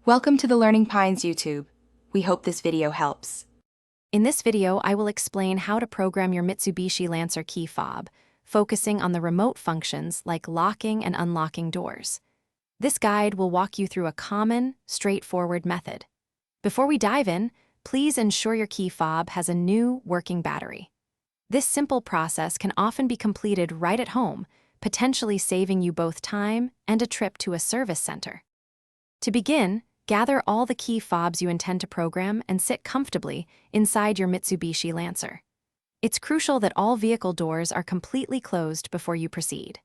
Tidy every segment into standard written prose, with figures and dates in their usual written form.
Welcome to the Learning Pines YouTube. We hope this video helps. In this video, I will explain how to program your Mitsubishi Lancer key fob, focusing on the remote functions like locking and unlocking doors. This guide will walk you through a common, straightforward method. Before we dive in, please ensure your key fob has a new, working battery. This simple process can often be completed right at home, potentially saving you both time and a trip to a service center. To begin, gather all the key fobs you intend to program and sit comfortably inside your Mitsubishi Lancer. It's crucial that all vehicle doors are completely closed before you proceed.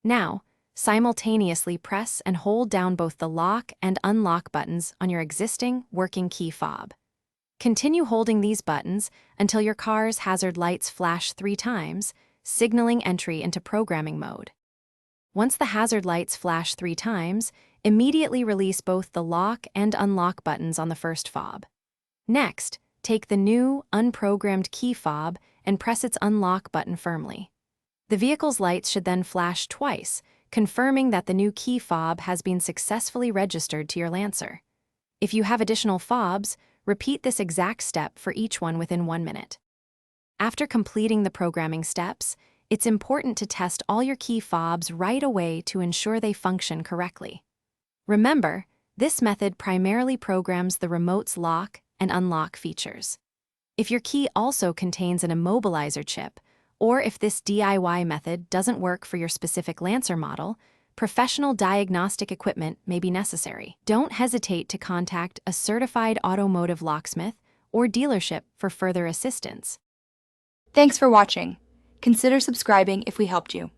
Now, simultaneously press and hold down both the lock and unlock buttons on your existing working key fob. Continue holding these buttons until your car's hazard lights flash 3 times, signaling entry into programming mode. Once the hazard lights flash 3 times, immediately release both the lock and unlock buttons on the first fob. Next, take the new, unprogrammed key fob and press its unlock button firmly. The vehicle's lights should then flash twice, confirming that the new key fob has been successfully registered to your Lancer. If you have additional fobs, repeat this exact step for each one within 1 minute. After completing the programming steps, it's important to test all your key fobs right away to ensure they function correctly. Remember, this method primarily programs the remote's lock and unlock features. If your key also contains an immobilizer chip, or if this DIY method doesn't work for your specific Lancer model, professional diagnostic equipment may be necessary. Don't hesitate to contact a certified automotive locksmith or dealership for further assistance. Thanks for watching. Consider subscribing if we helped you.